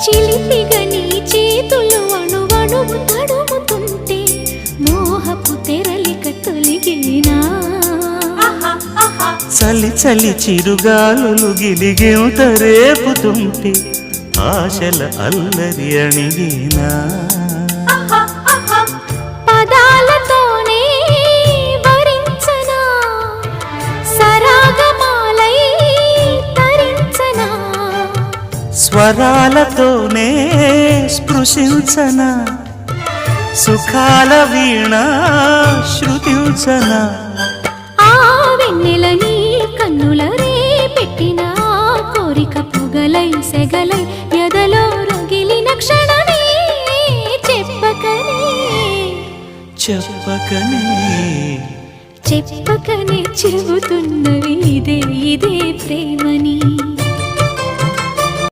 చిలిపిగా నీ చేతులు అణువణువు తడుముతుంటే మోహపు తెరలిక తొలిగేనా చలి చలి చిరుగాలులు గిలిగింత రేపుతుంటే ఆశల అల్లరి అణిగేనా పదాలతోనే వరించనా సరాగమాలై తరించనా స్వరాలతోనే స్పృశించనా సుఖాల వీణ శృతించనా ఆ వెన్నెల నీ కన్నుల రే పెట్టిన కోరిక పొగలై సెగలై ఎదలో రగిలిన క్షణమే చెప్పకనే చెప్పకనే చెప్పకనే చెబుతున్నవి ఇదే ఇదే ప్రేమని